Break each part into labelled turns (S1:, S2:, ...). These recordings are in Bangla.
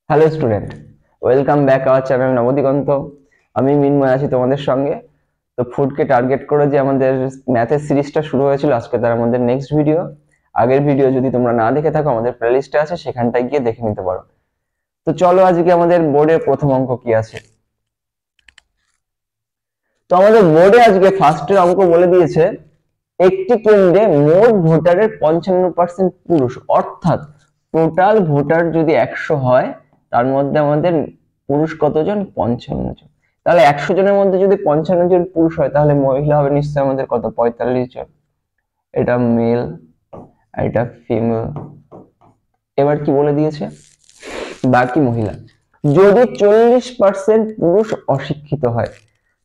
S1: Hello student, welcome back our channel Nabadiganta. আমি মিনময় আছি তোমাদের সঙ্গে। তো ফুডকে টার্গেট করে যে আমাদের ম্যাথের সিরিজটা শুরু হয়েছিল, আজকে তার আমাদের নেক্সট ভিডিও। আগের ভিডিও যদি তোমরা না দেখে থাকো, আমাদের প্লেলিস্টে আছে, সেখানটায় গিয়ে দেখে নিতে পারো। তো চলো আজকে আমাদের বোর্ডের প্রথম অঙ্ক কি আছে। তো আমাদের বোর্ডে আজকে ফার্স্টের অঙ্ক বলে দিয়েছে, একটি কেন্দ্রে মোট ভোটারের 55% পুরুষ, অর্থাৎ টোটাল ভোটার যদি 100 হয়, তার মধ্যে আমাদের পুরুষ কতজন? 55 জন। তাহলে 100 জনের মধ্যে যদি 55 জন পুরুষ হয়, তাহলে মহিলা হবে নিশ্চয়ই আমাদের কত? 45 জন। এটা মেল আর এটা ফিমেল। এবার কি বলে দিয়েছে? বাকি মহিলা। যদি 40% পুরুষ অশিক্ষিত হয়,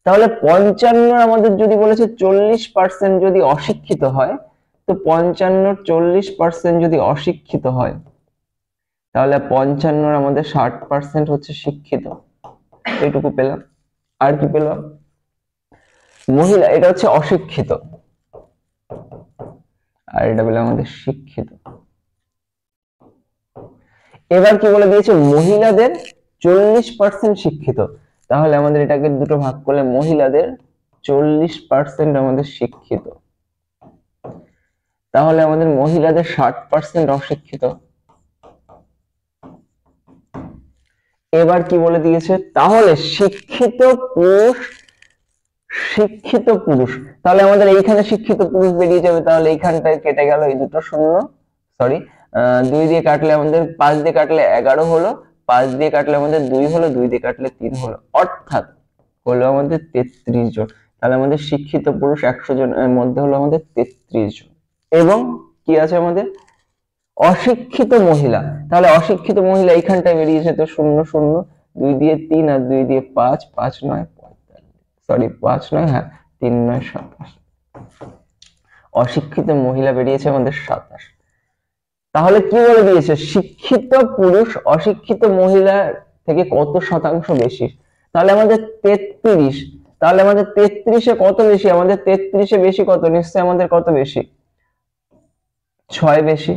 S1: তাহলে 55 আমাদের যদি বলেছে 40% যদি অশিক্ষিত হয়, তো 55 40% যদি অশিক্ষিত হয়, তাহলে 55 আমাদের 60% হচ্ছে শিক্ষিত। এইটুকু পেলাম। আর কি পেলাম? মহিলা, এটা হচ্ছে অশিক্ষিত, আর এটা পেলাম আমাদের শিক্ষিত। এবার কি বলে দিয়েছে? মহিলাদের 40% শিক্ষিত। তাহলে আমাদের এটাকে দুটো ভাগ করলে মহিলাদের 40% আমাদের শিক্ষিত, তাহলে আমাদের মহিলাদের 60% অশিক্ষিত। এবার কি বলে দিয়েছে? তাহলে শিক্ষিত পুরুষ, তাহলে আমাদের এইখানে শিক্ষিত পুরুষ বেরিয়ে যাবে। তাহলে এইখানটায় কেটে গেল এই দুটো শূন্য, সরি, 2 দিয়ে কাটলে আমাদের 5 দিয়ে কাটলে 11 হলো, 5 দিয়ে কাটলে আমাদের 2 হলো, 2 দিয়ে কাটলে 3 হলো, অর্থাৎ হলো আমাদের 33 জন। তাহলে আমাদের শিক্ষিত পুরুষ 100 জনের মধ্যে হলো আমাদের 33 জন। এবং কি আছে আমাদের? অশিক্ষিত মহিলা। তাহলে অশিক্ষিত মহিলা এইখানটায় বেরিয়েছে, তো 0 0, 2 দিয়ে 3 আর 2 দিয়ে 5, 5 9 সরি 5 9, হ্যাঁ 3 9 27। অশিক্ষিত মহিলা বেরিয়েছে আমাদের 27। তাহলে কি বলে দিয়েছে? শিক্ষিত পুরুষ অশিক্ষিত মহিলা থেকে কত শতাংশ বেশি? তাহলে আমাদের 33। তাহলে আমাদের 33-এ কত বেশি? আমাদের 33-এ বেশি কত? নিশ্চয়ই আমাদের কত বেশি? 6 বেশি।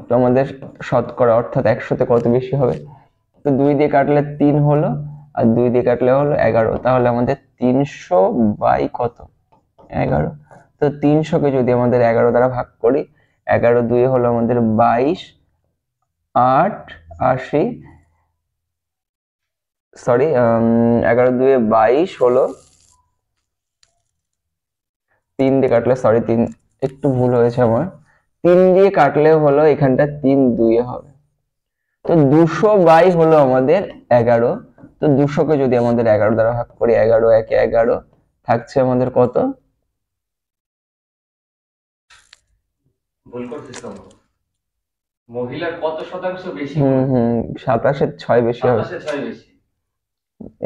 S1: তো আমাদের শতকরা অর্থাৎ 100-তে কত বেশি হবে? তো 2 দিয়ে কাটলে 3 হলো, আর 2 দিয়ে কাটলে হলো 11। তাহলে আমাদের 300 বাই কত? 11। তো 300-কে যদি আমাদের 11 দ্বারা ভাগ করি, 11 2 হলো আমাদের 22, 8 80, সরি 11 2 22 হলো, 3 দিয়ে কাটলে, সরি 3 একটু ভুল হয়েছে আমার, 3 দিয়ে কাটলে হলো এখানটা 3 2 হবে। তো 200 বাই হলো আমাদের 11। তো 200-কে যদি আমাদের 11 দ্বারা ভাগ করি, 11 1 11, থাকছে আমাদের কত?
S2: ভুল করছিস তো। মহিলার কত শতাংশ বেশি?
S1: 27-এর 6 বেশি হবে।
S2: 27-এ 6 বেশি।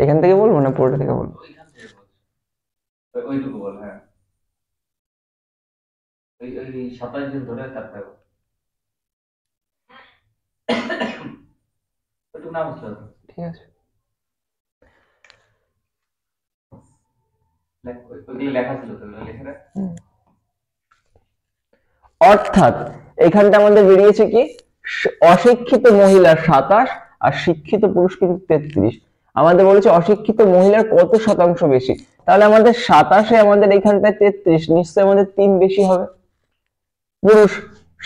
S1: এখান থেকে বলবো না পুরোটা থেকে বলবো?
S2: ওইখান থেকে বল। ওইটুকু বল, হ্যাঁ। ওই 27 দিন ধরে তারপরে বল। ওইটুকু নাম ছিল।
S1: ঠিক আছে।
S2: ওইগুলো লেখা ছিল তো, ওগুলো লিখে রাখ।
S1: অর্থাৎ এখানটা আমাদের বেরিয়েছে কি? অশিক্ষিত মহিলা 27 আর শিক্ষিত পুরুষ কিন্তু 33। আমাদের বলেছে অশিক্ষিত মহিলার কত শতাংশ বেশি। তাহলে আমাদের 27-এ আমাদের এখানটায় 33, নিশ্চয়ই আমাদের 3 বেশি হবে পুরুষ,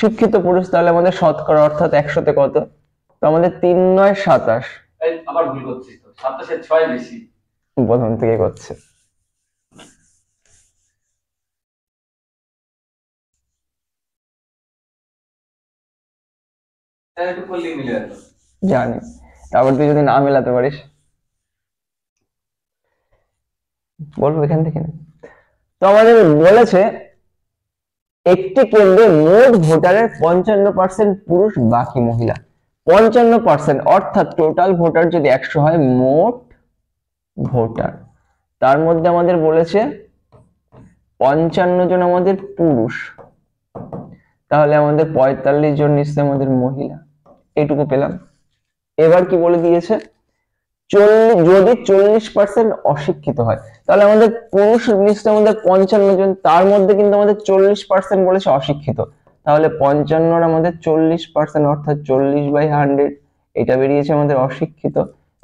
S1: শিক্ষিত পুরুষ। তাহলে আমাদের শতকরা অর্থাৎ 100-তে কত? তো আমাদের 3 9 27।
S2: এই আবার ভুল করছিস তো, 27-এ 6 বেশি।
S1: প্রথম থেকে করছে।
S2: তাহলে একটু করলেই মিলে যেত।
S1: জানি, তারপর তুই যদি না মেলাতে পারিস বলবো এখান থেকে না। তো আমাদের বলেছে একটি কেন্দ্রে মোট ভোটারের 55% পুরুষ, বাকি মহিলা। 55% অর্থাৎ টোটাল ভোটার যদি 100 হয়, মোট ভোটার, তার মধ্যে আমাদের বলেছে 55 জন আমাদের পুরুষ, তাহলে আমাদের 45 জন নিশ্চয়ই আমাদের মহিলা। এইটুকু পেলাম। এবার কি বলে দিয়েছে? যদি 40% অশিক্ষিত হয়, তাহলে আমাদের পুরুষ নিশ্চয়ই আমাদের 55 জন, তার মধ্যে কিন্তু আমাদের 40% বলেছে অশিক্ষিত। তাহলে 55-র আমাদের 40% অর্থাৎ 40/100। এটা বেরিয়েছে আমাদের অশিক্ষিত।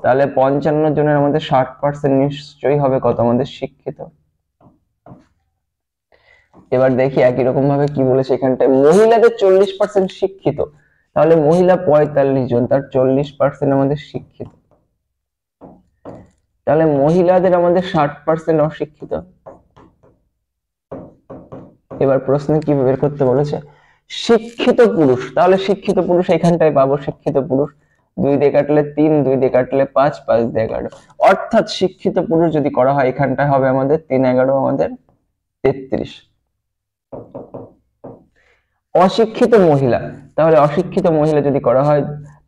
S1: তাহলে 55 জনের আমাদের 60% নিশ্চয়ই হবে কত আমাদের শিক্ষিত। এবার দেখি একই রকম ভাবে কি বলেছে এখানটায়, মহিলাদের 40% শিক্ষিত, তাহলে মহিলা 45 জন, তার 40% আমাদের শিক্ষিত। তাহলে মহিলাদের আমাদের 60% অশিক্ষিত। এবার প্রশ্নে কি বের করতে বলেছে, শিক্ষিত পুরুষ, তাহলে শিক্ষিত পুরুষ এখানটায় পাবো শিক্ষিত পুরুষ, 2 দিয়ে কাটলে 3, 2 দিয়ে কাটলে 5, 5 দিয়ে 11, অর্থাৎ শিক্ষিত পুরুষ যদি করা হয় এখানটায় হবে আমাদের 3 11 আমাদের 33। অশিক্ষিত মহিলা, তাহলে অশিক্ষিত মহিলা যদি করা হয়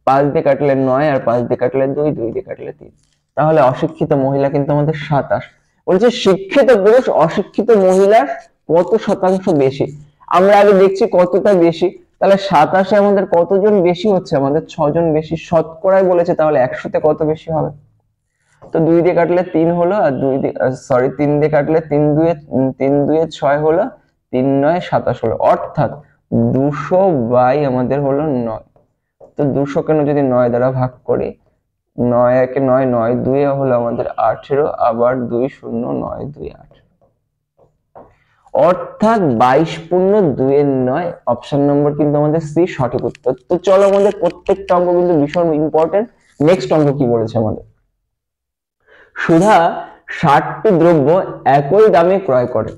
S1: 5 দিয়ে কাটলে 9 আর 5 দিয়ে কাটলে 2, 2 দিয়ে কাটলে 3, তাহলে অশিক্ষিত মহিলা কিন্তু আমাদের 27। বলছে শিক্ষিত পুরুষ অশিক্ষিত মহিলার কত শতাংশ বেশি, আমরা আগে দেখছি কতটা বেশি, তাহলে 27 আমাদের কতজন বেশি হচ্ছে, আমাদের 6 জন বেশি শতকরায় বলেছে, তাহলে 100-তে কত বেশি হবে। তো 2 দিয়ে কাটলে 3 হলো, আর 3 দিয়ে কাটলে 3 দুয়ে 6 হলো, 3 9 27 হলো, অর্থাৎ 200 বাই আমাদের হলো 9। তো 200 কেন যদি 9 দ্বারা ভাগ করি, 9 একে 9, 9 দুয়ে হলো আমাদের 18, আবার 2 0 9 2 18, অর্থাৎ 22 পূর্ণ 2 এর 9, অপশন নম্বর কিন্তু আমাদের সি সঠিক উত্তর। তো চলো আমাদের প্রত্যেকটা অঙ্ক কিন্তু ভীষণ ইম্পর্টেন্ট। নেক্সট অঙ্ক কি বলেছে আমাদের, সুধা 60টি দ্রব্য একই দামে ক্রয় করে,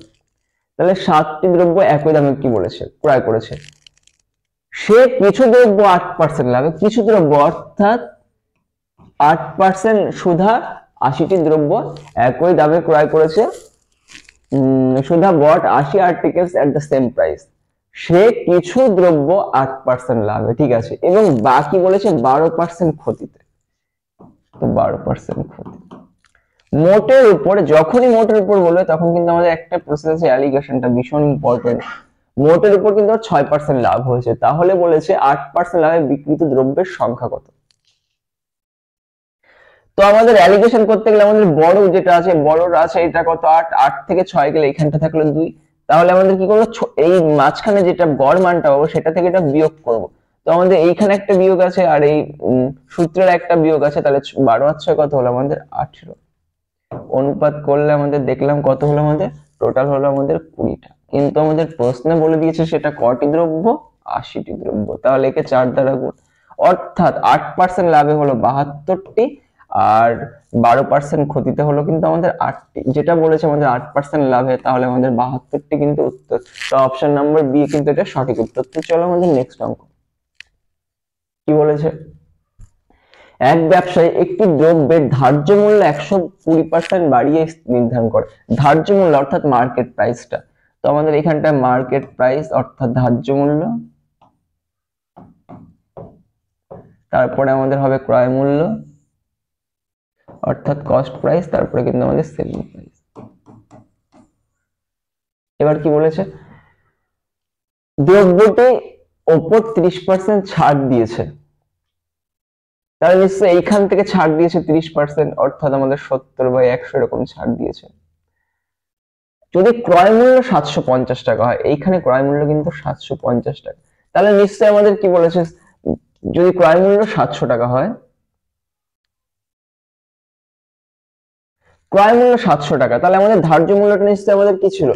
S1: তাহলে 60টি দ্রব্য একই দামে কি বলেছে ক্রয় করেছে, সে কিছু দ্রব্য 8% লাভে, কিছু দ্রব্য অর্থাৎ 8%, সুধা 80টি দ্রব্য একই দামে ক্রয় করেছে, সুধা bought 80 articles at the same price, সে কিছু দ্রব্য 8% লাভে, ঠিক আছে, এবং বাকি বলেছে 12% ক্ষতিতে, তো 12% ক্ষতি। মোটের উপর, যখনই মোটের উপর বলবে তখন কিন্তু আমাদের একটা প্রসেস আছে, অ্যালিগেশনটা ভীষণ ইম্পর্টেন্ট। মোটের উপর কিন্তু 6% লাভ হয়েছে, তাহলে বলেছে 8% লাভে বিক্রিত দ্রব্যের সংখ্যা কত। তো আমাদের অ্যালিগেশন করতে গেলে আমাদের বড় যেটা আছে, বড়র আছে এটা কত 8, 8 থেকে 6 গেলে এখানটা থাকলো 2, তাহলে আমাদের কি করবো, এই মাঝখানে যেটা গড় মানটা পাবো সেটা থেকে এটা বিয়োগ করব। তো আমাদের এইখানে একটা বিয়োগ আছে আর এই সূত্রের একটা বিয়োগ আছে, তাহলে 12 আর 6 কত হলো আমাদের 18, অনুপাত করলে আমাদের দেখলাম কত হলো, আমাদের টোটাল হলো আমাদের 20টা, কিন্তু আমাদের প্রশ্নে বলে দিয়েছে সেটা কটি দ্রব্য, 80টি দ্রব্য, তাহলে একে 4 দ্বারা গুণ, অর্থাৎ 8% লাভে হলো 72টি, আর 12% ক্ষতিতে হলো কিন্তু আমাদের 8টি, যেটা বলেছে আমাদের 8% লাভে, তাহলে আমাদের 72টি কিন্তু উত্তর। তো অপশন নাম্বার বি কিন্তু এটা সঠিক উত্তর। তো চলো আমাদের নেক্সট অঙ্ক কি বলেছে, এক ব্যবসায়ী একটি দ্রব্যের ধার্য মূল্য 120% বাড়িয়ে নির্ধারণ করে, ধার্য মূল্য অর্থাৎ মার্কেট প্রাইসটা, তো আমাদের এখানটা মার্কেট প্রাইস অর্থাৎ ধার্য মূল্য, তারপরে আমাদের হবে ক্রয় মূল্য অর্থাৎ কস্ট প্রাইস, তারপরে কিন্তু আমাদের সেলিং প্রাইস। এবার কি বলেছে, দ্রব্যটি ওপর 30% ছাড় দিয়েছে, তাহলে নিশ্চয়ই এইখান থেকে ছাড় দিয়েছে 30%, অর্থাৎ আমাদের 70/100 এরকম ছাড় দিয়েছে। যদি ক্রয় মূল্য 750 টাকা হয়, এইখানে ক্রয় মূল্য কিন্তু 750 টাকা, তাহলে নিশ্চয়ই আমাদের কি বলেছে, যদি ক্রয় মূল্য 700 টাকা হয়, ক্রয় মূল্য 700 টাকা, তাহলে আমাদের ধার্য মূল্যটা নিশ্চয়ই আমাদের কি ছিল,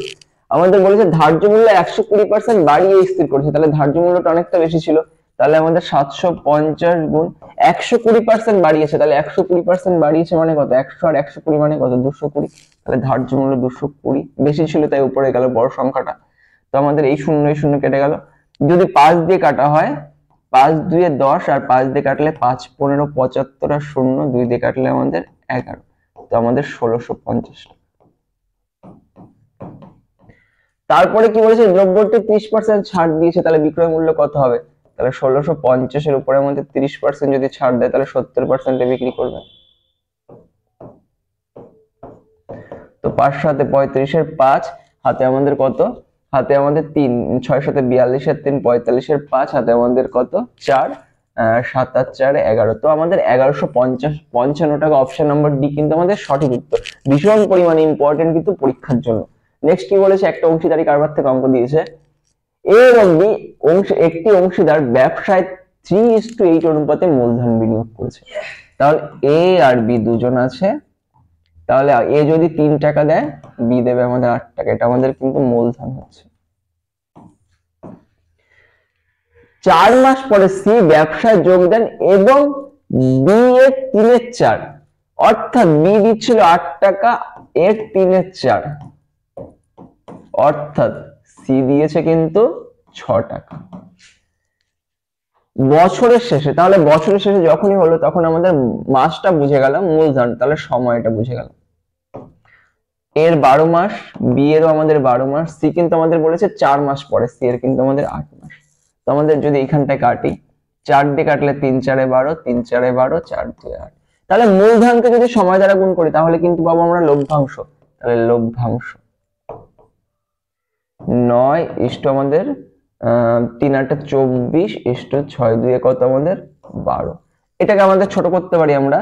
S1: আমাদের বলেছে ধার্য মূল্য 120% বাড়িয়ে স্থির করেছে, তাহলে ধার্য মূল্যটা অনেকটা বেশি ছিল, তাহলে আমাদের 750 গুণ 120% বাড়িয়েছে, তাহলে 120% বাড়িয়েছে মানে কত, 100 আর 120 মানে কত, 220, তাহলে ধার্য মূল্য 220 বেশি ছিল, তাই উপরে গেল বড় সংখ্যাটা। তো আমাদের এই শূন্য কেটে গেল, যদি 5 দিয়ে কাটা হয়, 5 2 10, আর 5 দিয়ে কাটলে 5 15 75, আর 0 2 দিয়ে কাটলে আমাদের 11, তো আমাদের 1650। তারপরে কি বলেছে, দ্রব্যটি 30% ছাড় দিয়েছে, তাহলে বিক্রয় মূল্য কত হবে, তাহলে 1650 এর উপরে আমাদের 30% যদি ছাড় দেয়, তাহলে 70% এ বিক্রি করবে। তো 5 সাথে 35 এর 5, হাতে আমাদের কত, হাতে আমাদের 3, 6 সাথে 42 এর 3, 45 এর 5, হাতে আমাদের কত 4, 7 আর 4 11, তো আমাদের 1155 টাকা, অপশন নাম্বার ডি কিন্তু আমাদের সঠিক উত্তর। ভীষণ পরিমাণে ইম্পর্টেন্ট কিন্তু পরীক্ষার জন্য। নেক্সট কি বলেছে, একটা অংশীদারি কারবার থেকে অঙ্ক দিয়েছে, এ এবং বি একটি অংশীদার ব্যবসায় 3:8 অনুপাতে মূলধন বিনিয়োগ করেছে। তাহলে এ আর বি দুজন আছে, তাহলে এ যদি 3 টাকা দেয়, বি দেবে আমাদের 8 টাকা। এটা আমাদের কিন্তু মূলধন হচ্ছে। 4 মাস পরে সি ব্যবসায় যোগ দেন এবং বি এর 3/4, অর্থাৎ বি দিচ্ছিল 8 টাকা, এর 3/4, অর্থাৎ সি দিয়েছে কিন্তু 6 টাকা বছরের শেষে। তাহলে বছরের শেষে যখনই হলো তখন আমাদের মাসটা বুঝে গেলাম, মূলধন, তাহলে সময়টা বুঝে গেলাম। এর 12 মাস, বি এরও আমাদের 12 মাস, সি কিন্তু আমাদের বলেছে 4 মাস পরে, সি এর কিন্তু আমাদের 8 মাস। তো আমাদের যদি এখানটায় কাটি, 4 দিয়ে কাটলে 3 4 12, 3 4 12, 4 2 8। তাহলে মূলধনকে যদি সময় দ্বারা গুণ করি তাহলে কিন্তু পাবো আমরা লভ্যাংশ। তাহলে লভ্যাংশ 9 ইস্টু আমাদের 3 8 24 ইস্টু 6 2 কত আমাদের 12। এটাকে আমাদের ছোট করতে পারি আমরা,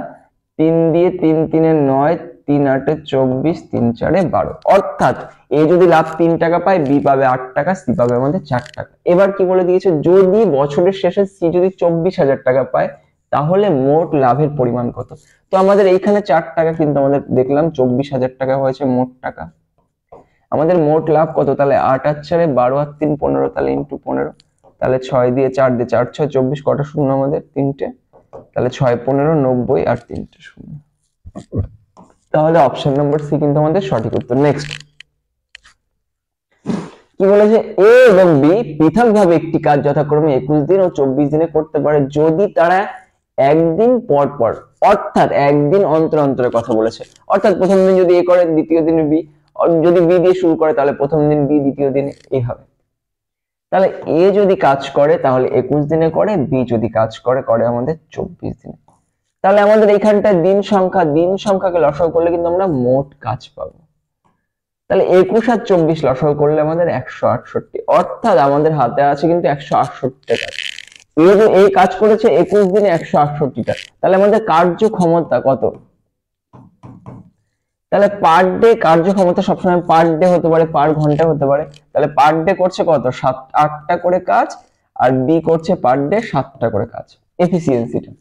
S1: 3 দিয়ে 3 3 9, 3 8 24, 3 4 12, অর্থাৎ এ যদি লাভ 3 টাকা পায়, বি পাবে 8 টাকা, সি পাবে আমাদের 4 টাকা। এবার কি বলে দিয়েছে, যদি বছরের শেষে সি যদি 24,000 টাকা পায় তাহলে মোট লাভের পরিমাণ কত। তো আমাদের এইখানে 4 টাকা কিন্তু আমাদের দেখলাম 24,000 টাকা হয়েছে মোট টাকা। আমাদের মোট লাভ কত, তাহলে 8 আর 4 12 আর 3 15, তাহলে ইন্টু 15, তাহলে 6 দিয়ে 4 দিয়ে 4 6 24, কটা শূন্য আমাদের 3টে, তাহলে 6 15 90 আর 3টে শূন্য। তাহলে অপশন নাম্বার সি কিন্তু আমাদের সঠিক উত্তর। নেক্সট কি বলেছে, এ এবং বি পৃথকভাবে একটি কাজ যথাক্রমে 21 দিন ও 24 দিনে করতে পারে যদি তারা একদিন পর পর, অর্থাৎ একদিন অন্তর অন্তরে কথা বলেছে। অর্থাৎ প্রথম দিন যদি এ করে, দ্বিতীয় দিনে বি, যদি বি দিয়ে শুরু করে তাহলে প্রথম দিন বি, দ্বিতীয় দিন এই হবে। তাহলে এ যদি কাজ করে তাহলে 21 দিনে করে, বি যদি কাজ করে করে আমাদের 24 দিনে। তাহলে আমাদের এইখানটায় দিন সংখ্যাকে লসাগু করলে কিন্তু আমরা মোট কাজ পাবো। তাহলে 21 আর 24 লসাগু করলে আমাদের 168, অর্থাৎ আমাদের হাতে আছে কিন্তু 168টা কাজ। এই কাজ করেছে 21 দিনে 168টা। তাহলে আমাদের কার্যক্ষমতা কত, তাহলে পার ডে কার্যক্ষমতা সবসময় পার ডে হতে পারে, পার ঘন্টা হতে পারে। তাহলে পার ডে করছে কত, 7-8টা করে কাজ, আর বি করছে পার ডে 7টা করে কাজ, এফিসিয়েন্সিটা।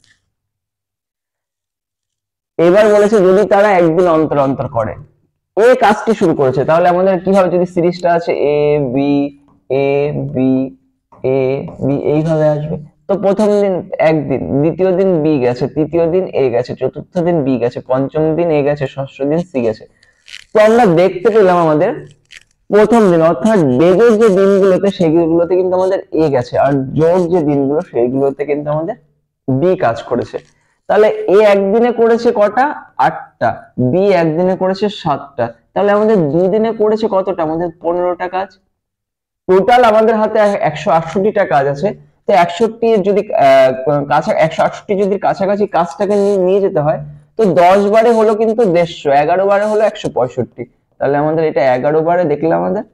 S1: এবার বলেছে যদি তারা একদিন অন্তর অন্তর করে, এ কাজটি শুরু করেছে, তাহলে আমাদের কি হবে, যদি সিরিজটা আছে A B A B A B এইভাবে আসবে। তো প্রথম দিন একদিন, দ্বিতীয় দিন বি গেছে, তৃতীয় দিন এ গেছে, চতুর্থ দিন বি গেছে, পঞ্চম দিন এ গেছে, ষষ্ঠ দিন সি গেছে। তো আমরা দেখতে পেলাম আমাদের প্রথম দিন অর্থাৎ বেজের যে দিনগুলোতে সেগুলোতে কিন্তু আমাদের এ গেছে, আর জোর যে দিনগুলো সেইগুলোতে কিন্তু আমাদের বি কাজ করেছে। তাহলে এ একদিনে করেছে কটা, 8টা, বি একদিনে করেছে 7টা। তাহলে আমাদের দুদিনে করেছে কতটা, আমাদের 15টা কাজ। টোটাল আমাদের হাতে 168টা কাজ আছে। তো 168 যদি 168 যদি কাছাকাছি কাজটাকে নিয়ে যেতে হয়, তো 10 বারে হলো কিন্তু 150, 11 বারে হলো 165। তাহলে আমাদের এটা 11 বারে দেখলাম আমাদের।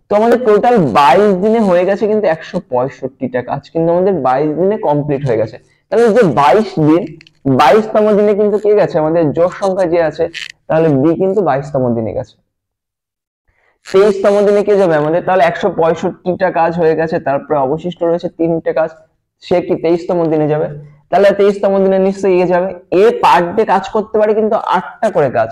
S1: তো আমাদের টোটাল 22 দিনে হয়ে গেছে কিন্তু 165টা কাজ কিন্তু আমাদের 22 দিনে কমপ্লিট হয়ে গেছে। তাহলে যে 22 দিন, 22তম দিনে কিন্তু কে গেছে, আমাদের জোড় সংখ্যা যে আছে, তাহলে বি কিন্তু 22তম দিনে গেছে। 23তম দিনে কে যাবে আমাদের, তাহলে 165টা কাজ হয়ে গেছে, তারপরে অবশিষ্ট রয়েছে 3টে কাজ, সে কি 23তম দিনে যাবে। তাহলে 23তম দিনে নিশ্চয়ই এ যাবে। এ পার ডে কাজ করতে পারে কিন্তু 8টা করে কাজ,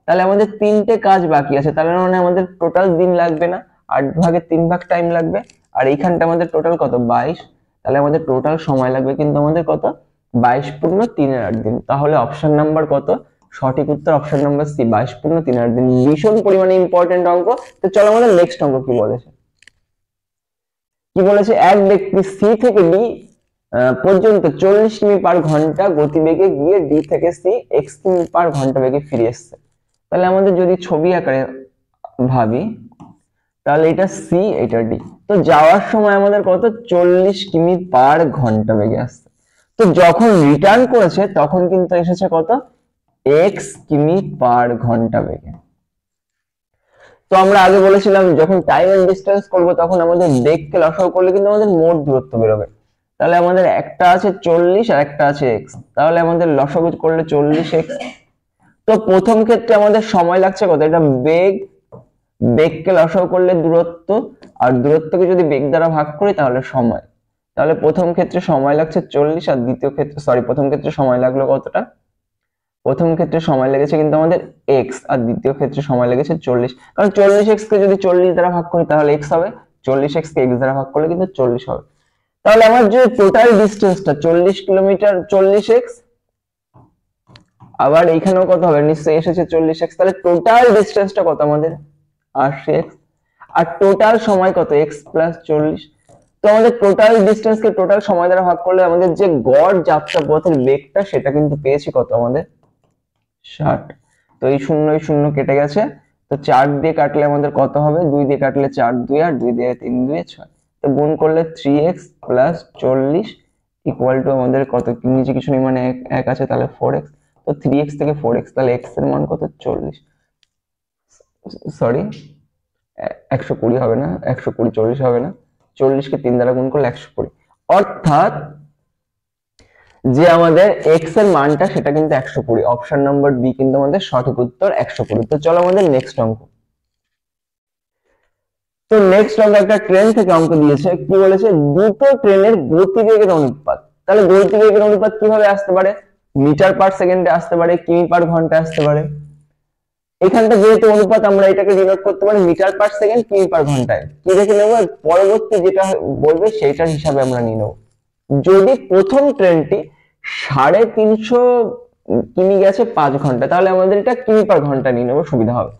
S1: তাহলে আমাদের 3টে কাজ বাকি আছে, তাহলে মানে আমাদের টোটাল দিন লাগবে না, 8 ভাগে 3 ভাগ টাইম লাগবে। আর এইখানটা আমাদের টোটাল কত, 22, তাহলে আমাদের টোটাল সময় লাগবে কিন্তু আমাদের কত, 22 পূর্ণ 3/8 দিন। তাহলে অপশন নাম্বার কত, সঠিক উত্তর অপশন নাম্বার সি, 22 পূর্ণ 3/8 দিন। ভীষণ পরিমাণে ইম্পর্টেন্ট অঙ্ক। তো চলো আমাদের নেক্সট অঙ্ক কি বলেছে। কি বলেছে, এক ব্যক্তি সি থেকে ডি পর্যন্ত 40 কিমি পার ঘন্টা গতিবেগে গিয়ে ডি থেকে সি x কিমি পার ঘন্টা বেগে ফিরে এসেছে। তাহলে আমাদের যদি ছবি আকারে ভাবি, তাহলে এটা সি, এটা ডি। তো যাওয়ার সময় আমাদের কত, 40 কিমি পার ঘন্টা বেগে আসছে। তো যখন রিটার্ন করেছে তখন কিন্তু এসেছে কত, x কিমি পার ঘন্টা বেগে। তো আমরা আগে বলেছিলাম যখন টাইম এন্ড ডিসটেন্স করব তখন আমাদের বেগকে লসাগু করলে কিন্তু আমাদের মোট দূরত্ব বেরোবে। তাহলে আমাদের একটা আছে 40 আর একটা আছে x, তাহলে আমাদের লসাগু করলে 40x। তো প্রথম ক্ষেত্রে আমাদের সময় লাগছে কত, এটা বেগকে লসাগু করলে দূরত্ব, আর দূরত্বকে যদি বেগ দ্বারা ভাগ করি তাহলে সময়। তাহলে প্রথম ক্ষেত্রে সময় লাগছে 40 আর দ্বিতীয় ক্ষেত্রে প্রথম ক্ষেত্রে সময় লাগলো কতটা, প্রথম ক্ষেত্রে সময় লেগেছে কিন্তু আমাদের x আর দ্বিতীয় ক্ষেত্রে সময় লেগেছে 40, কারণ 40x কে যদি 40 দ্বারা ভাগ করি তাহলে x হবে, 40x কে x দ্বারা ভাগ করলে কিন্তু 40 হবে। তাহলে আমার যে টোটাল ডিসটেন্সটা 40 কিলোমিটার 40x, আবার এইখানেও কত হবে নিশ্চয়ই এসেছে 40x, তাহলে টোটাল ডিসটেন্সটা কত আমাদের 80x, আর টোটাল সময় কত x প্লাস 40। তো আমাদের টোটাল ডিসটেন্স কে টোটাল সময় দ্বারা ভাগ করলে আমাদের যে গড় যাত্রা পথের বেগটা সেটা কিন্তু পেয়েছি কত আমাদের 60। তো এই শূন্য কেটে গেছে, তো 4 দিয়ে কাটলে আমাদের কত হবে, 2 দিয়ে কাটলে 4 2 আর 2 দিয়ে 3 2 6, তো গুণ করলে 3x প্লাস 40 ইকুয়াল টু আমাদের কত, নিচে কিছু নেই মানে এক আছে তাহলে 4x, তো 3x থেকে 4x তাহলে x এর মান কত 40, সরি 120 হবে না, 120 40 হবে না, 40 কে 3 দ্বারা গুণ করলে 120, অর্থাৎ যে আমাদের x এর মানটা সেটা কিন্তু 120। অপশন নাম্বার বি কিন্তু আমাদের সঠিক উত্তর 120। তো চলো আমাদের নেক্সট অঙ্ক। তো নেক্সট অঙ্ক একটা ট্রেন থেকে অঙ্ক দিয়েছে, কি বলেছে দুটো ট্রেনের গতিবেগের অনুপাত। তাহলে গতিবেগের অনুপাত কিভাবে আসতে পারে, মিটার পার সেকেন্ডে আসতে পারে, কিমি পার ঘন্টা আসতে পারে। এখানটা যেহেতু অনুপাত আমরা এটাকে ডিনোট করতে পারি মিটার পার সেকেন্ড কিমি পার ঘন্টায়, কি দেখে নেব পরবর্তী যেটা বলবে সেইটার হিসাবে আমরা নিয়ে নেব। যদি প্রথম ট্রেনটি 350 কিমি গেছে 5 ঘন্টা, তাহলে আমাদের এটা কিমি পার ঘন্টা নিয়ে নেবো, সুবিধা হবে।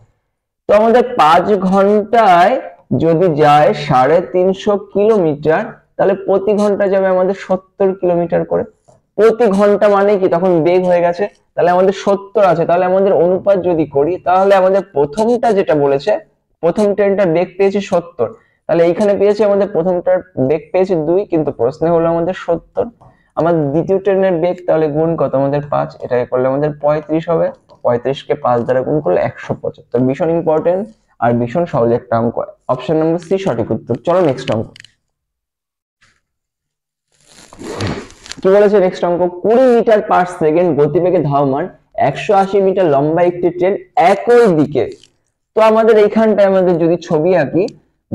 S1: তো আমাদের 5 ঘন্টায় যদি যায় 350 কিলোমিটার, তাহলে প্রতি ঘন্টা যাবে আমাদের 70 কিলোমিটার করে। প্রতি ঘন্টা মানে কি তখন বেগ হয়ে গেছে, তাহলে আমাদের 70 আছে, তাহলে আমাদের অনুপাত যদি করি তাহলে আমাদের প্রথমটা যেটা বলেছে প্রথম ট্রেনটার বেগ পেয়েছে 70, তাহলে এইখানে পেয়েছে আমাদের প্রথমটার বেগ পেয়েছে 2, কিন্তু প্রশ্নে হলো আমাদের 70। আমাদের দ্বিতীয় ট্রেনের বেগ তাহলে গুণ কত আমাদের 5, এটাকে করলে আমাদের 35 হবে, 35 কে 5 দ্বারা গুণ করলে 175। ভীষণ ইম্পর্টেন্ট আর ভীষণ সহজ একটা অঙ্ক, অপশন নাম্বার সি সঠিক উত্তর। চলো নেক্সট অঙ্ক। কি বলেছে নেক্সট অঙ্ক, 20 মিটার পার সেকেন্ড গতিবেগে ধাবমান 180 মিটার লম্বা একটি ট্রেন একই দিকে। তো আমাদের এইখানটায় আমাদের যদি ছবি আঁকি,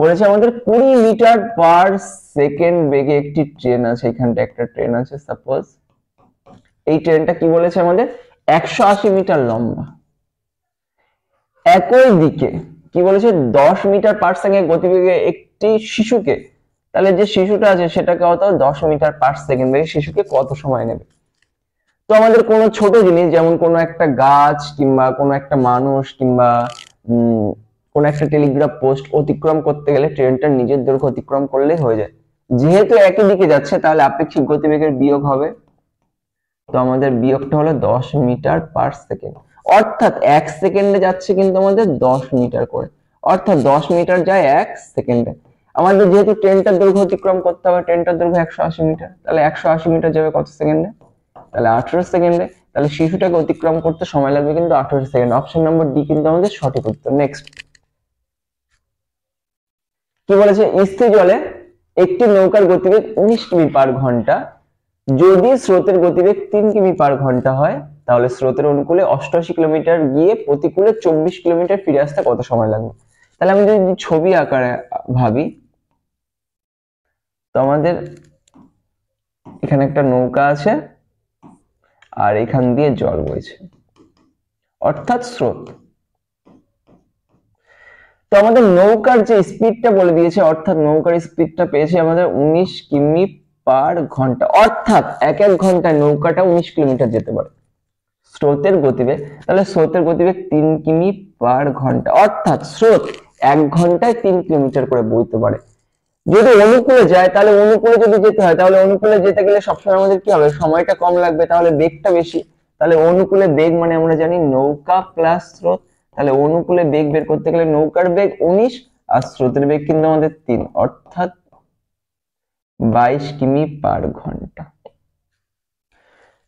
S1: বলেছে আমাদের 20 মিটার পার সেকেন্ড বেগে একটি ট্রেন আছে, এখানটা একটা ট্রেন আছে সাপোজ, এই ট্রেনটা কি বলেছে আমাদের 180 মিটার লম্বা একই দিকে, কি বলেছে 10 মিটার পার সেকেন্ড গতিবেগে একটি শিশুকে, তাহলে যে শিশুটা আছে সেটাকে কত 10 মিটার পার সেকেন্ড বেগে শিশুকে কত সময় নেবে। তো আমাদের কোনো ছোট জিনিস যেমন কোনো একটা গাছ কিংবা কোনো একটা মানুষ কিংবা কোন একটা টেলিগ্রাফ পোস্ট অতিক্রম করতে গেলে ট্রেনটার নিজের দৈর্ঘ্য অতিক্রম করলেই হয়ে যায়। যেহেতু একই দিকে যাচ্ছে তাহলে আপেক্ষিক গতিবেগের বিয়োগ হবে, তো আমাদের বিয়োগটা হলো 10 মিটার পার সেকেন্ড, অর্থাৎ 1 সেকেন্ডে যাচ্ছে কিন্তু আমাদের 10 মিটার করে, অর্থাৎ 10 মিটার যায় 1 সেকেন্ডে। আমাদের যেহেতু ট্রেনটার দৈর্ঘ্য অতিক্রম করতে হবে, ট্রেনটার দৈর্ঘ্য 180 মিটার, তাহলে 180 মিটার যাবে কত সেকেন্ডে, তাহলে 18 সেকেন্ডে। তাহলে শিশুটাকে অতিক্রম করতে সময় লাগবে কিন্তু 18 সেকেন্ড। অপশন নম্বর ডি কিন্তু আমাদের সঠিক উত্তর। নেক্সট কি বলেছে, স্থির জলে একটি নৌকার গতিবেগ 19 কিমি পার ঘন্টা, যদি স্রোতের গতিবেগ 3 কিমি পার ঘন্টা হয় তাহলে স্রোতের অনুকূলে 88 কিলোমিটার গিয়ে প্রতিকূলে 24 কিলোমিটার ফিরে আসতে কত সময় লাগবে। তাহলে আমি যদি ছবি আকারে ভাবি, তো আমাদের এখানে একটা নৌকা আছে আর এখান দিয়ে জল বইছে অর্থাৎ স্রোত। তো আমাদের নৌকার যে স্পিডটা বলে দিয়েছে, অর্থাৎ নৌকার স্পিডটা পেয়েছি আমাদের 19 কিমি পার ঘন্টা, অর্থাৎ এক ঘন্টায় নৌকাটা 19 কিলোমিটার যেতে পারে। স্রোতের গতিবেগ, তাহলে স্রোতের গতিবেগ 3 কিমি পার ঘন্টা, অর্থাৎ স্রোত 1 ঘন্টায় 3 কিলোমিটার করে বইতে পারে। যদি অনুকূলে যায় তাহলে অনুকূলে যদি যেতে হয় তাহলে অনুকূলে যেতে গেলে সবসময় আমাদের কি হবে, সময়টা কম লাগবে, তাহলে বেগটা বেশি। তাহলে অনুকূলে বেগ মানে আমরা জানি নৌকা প্লাস স্রোত, তাহলে অনুকূলে বেগ বের করতে গেলে নৌকার বেগ 19 আর স্রোতের বেগ কিন্তু আমাদের 3, অর্থাৎ 22 কিমি পার ঘন্টা।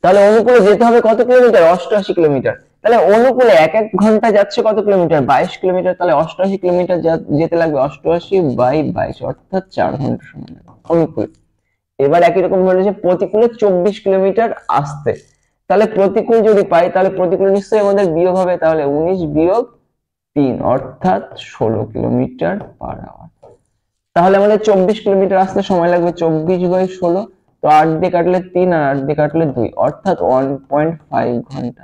S1: তাহলে অনুকূলে যেতে হবে কত কিলোমিটার, 88 কিলোমিটার। তাহলে অনুকূলে এক ঘন্টা যাচ্ছে কত কিলোমিটার, 22 কিলোমিটার, তাহলে 88 কিলোমিটার যেতে লাগবে 88 বাই 22, অর্থাৎ 4 ঘন্টা সময় লাগবে অনুকূলে। এবার একই রকম বলেছে প্রতিকূলে 24 কিলোমিটার আসতে, তাহলে প্রতিকূল যদি পাই তাহলে প্রতিকূল নিশ্চয়ই আমাদের বিয়োগ হবে, তাহলে 19 বিয়োগ 3 অর্থাৎ 16 কিলোমিটার পার আওয়ার। তাহলে আমাদের 24 কিলোমিটার আসতে সময় লাগবে 24/16, তো 8 দিয়ে কাটলে 3 আর 8 দিয়ে কাটলে 2, অর্থাৎ 1.5 ঘন্টা।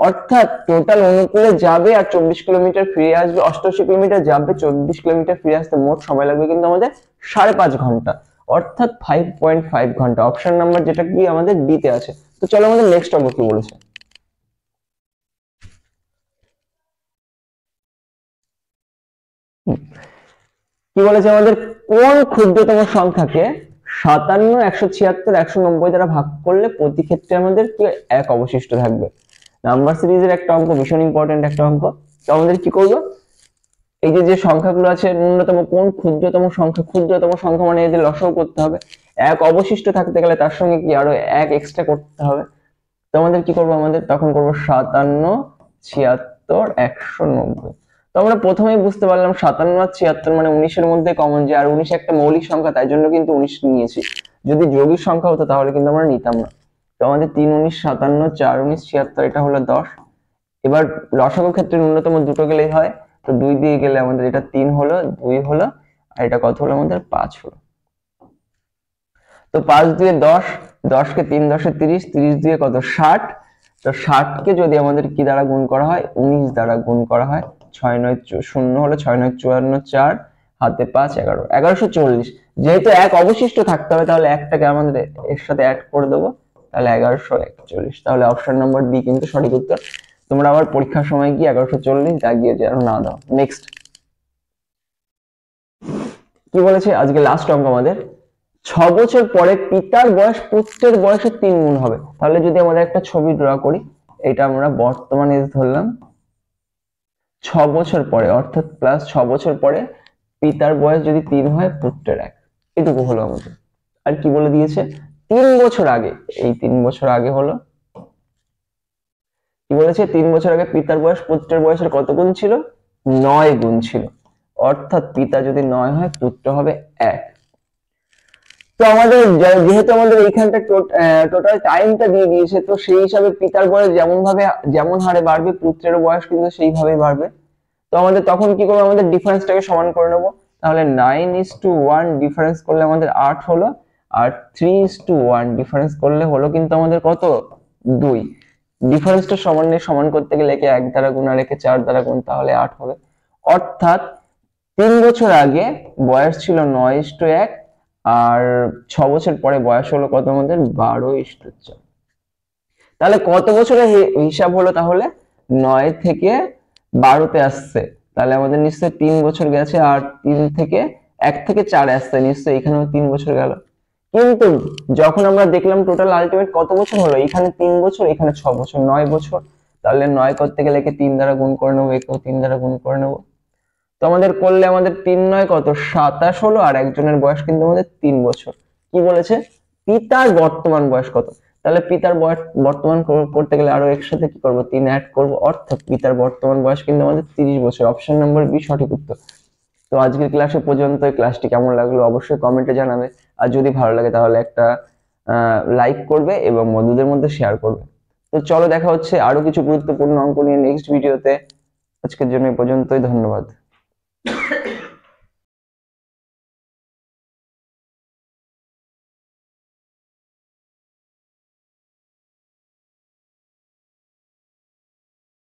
S1: অর্থাৎ টোটাল অনুকূলে যাবে আর 24 কিলোমিটার ফিরে আসবে, 88 কিলোমিটার যাবে, 24 কিলোমিটার ফিরে আসতে মোট সময় লাগবে কিন্তু আমাদের 5.5 ঘন্টা, অর্থাৎ 5.5 ঘন্টা। অপশন নাম্বার যেটা কি আমাদের ডি তে আছে। তো চলো আমাদের নেক্সট অঙ্ক কি বলেছে। কি বলেছে আমাদের, কোন ক্ষুদ্রতম সংখ্যাকে 57, 176, 190 দ্বারা ভাগ করলে প্রতি ক্ষেত্রে আমাদের কি এক অবশিষ্ট থাকবে। নাম্বার সিরিজের একটা অঙ্ক, ভীষণ ইম্পর্টেন্ট একটা অঙ্ক। তো আমাদের কি করব, এই যে যে সংখ্যাগুলো আছে ন্যূনতম কোন ক্ষুদ্রতম সংখ্যা, ক্ষুদ্রতম সংখ্যা মানে এদের লসাগু করতে হবে, এক অবশিষ্ট থাকতে গেলে তার সঙ্গে কি আরো এক এক্সট্রা করতে হবে। তো আমাদের কি করব, আমাদের তখন করব 57, 76, 190। তো আমরা প্রথমেই বুঝতে পারলাম 57 আর 76 মানে 19 এর মধ্যে কমন, যে আর 19 একটা মৌলিক সংখ্যা, তাই জন্য কিন্তু 19 নিয়েছি। যদি যৌগিক সংখ্যা হতো তাহলে কিন্তু আমরা নিতাম না। তো আমাদের 3 19 57, 4 19 76, এটা হলো 10। এবার লসাগুর ক্ষেত্রে ন্যূনতম দুটো গেলেই হয়, তো 2 দিয়ে গেলে আমাদের এটা 3 হলো, 2 হলো, আর এটা কত হলো আমাদের 5 হলো। তো 5 দিয়ে 10, 10 কে 3 10 30, 30 দিয়ে কত 60। তো 60 কে যদি আমাদের কি দ্বারা গুণ করা হয়, 19 দ্বারা গুণ করা হয়, 6 9 0 হলো, 6 9 54, 4 হাতে 5 11, 1140। যেহেতু এক অবশিষ্ট থাকতে হবে তাহলে একটাকে আমাদের এর সাথে অ্যাড করে দেবো, তাহলে 1141। তাহলে অপশন নাম্বার বি কিন্তু সঠিক উত্তর। তোমরা আবার পরীক্ষার সময় কি 1140 দাগিয়ে যেন না দাও। নেক্সট কি বলেছে আজকে লাস্ট অঙ্ক আমাদের, 6 বছর পরে পিতার বয়স পুত্রের বয়সের 3 গুণ হবে। তাহলে যদি আমাদের একটা ছবি ড্র করি, এটা আমরা বর্তমান এজ ধরলাম, 6 বছর পরে অর্থাৎ প্লাস 6 বছর পরে পিতার বয়স যদি 3 হয়, পুত্রের 1, এটুকু হলো আমাদের। আর কি বলে দিয়েছে, 3 বছর আগে, এই 3 বছর আগে হলো, কি বলেছে 3 বছর আগে পিতার বয়স পুত্রের বয়সের কত গুণ ছিল, 9 গুণ ছিল। অর্থাৎ পিতা যদি 9 হয়, পুত্র হবে 1। তো আমাদের যেহেতু আমাদের এইখানটা টোটাল টাইমটা দিয়ে দিয়েছে, তো সেই হিসাবে পিতার বয়স যেমন হারে বাড়বে, পুত্রের বয়স কিন্তু সেইভাবেই বাড়বে। তো আমাদের তখন কি করবো, আমাদের ডিফারেন্সটাকে সমান করে নেবো। তাহলে 9:1 ডিফারেন্স করলে আমাদের 8 হলো, আর 3:1 ডিফারেন্স করলে হলো কিন্তু আমাদের কত, 2। ডিফারেন্সটা সমান করতে গেলে একে 1 দ্বারা গুণ আর একে 4 দ্বারা গুণ, তাহলে 8 হবে। অর্থাৎ 3 বছর আগে বয়স ছিল 9:1, আর 6 বছর পরে বয়স হলো কত আমাদের, 12:4। তাহলে কত বছরের হিসাব হলো, তাহলে 9 থেকে 12তে আসছে, তাহলে আমাদের নিশ্চয়ই 3 বছর গেছে, আর 3 থেকে 1 থেকে 4 আসছে, নিশ্চয়ই এখানেও 3 বছর গেল। কিন্তু যখন আমরা দেখলাম টোটাল আলটিমেট কত বছর হলো, এখানে 3 বছর, এখানে 6 বছর, 9 বছর। তাহলে 9 করতে গেলে একে 3 দ্বারা গুণ করে নেবো, একেও 3 দ্বারা গুণ করে নেবো। তো আমাদের করলে আমাদের 3 9 কত, 27 হলো, আর একজনের বয়স কিন্তু আমাদের 3 বছর। কি বলেছে, পিতার বর্তমান বয়স কত। তাহলে পিতার বয়স বর্তমান করতে গেলে আরো একসাথে কি করব, 3 অ্যাড করব, অর্থাৎ পিতার বর্তমান বয়স কিন্তু আমাদের 30 বছর। অপশন নাম্বার বি সঠিক উত্তর। তো আজকের ক্লাসে পর্যন্ত, এই ক্লাসটি কেমন লাগলো অবশ্যই কমেন্টে জানাবে, আর যদি ভালো লাগে তাহলে একটা লাইক করবে এবং বন্ধুদের মধ্যে শেয়ার করবে। তো চলো, দেখা হচ্ছে আরো কিছু গুরুত্বপূর্ণ অঙ্ক নিয়ে নেক্সট ভিডিওতে। আজকের জন্য এই পর্যন্তই, ধন্যবাদ।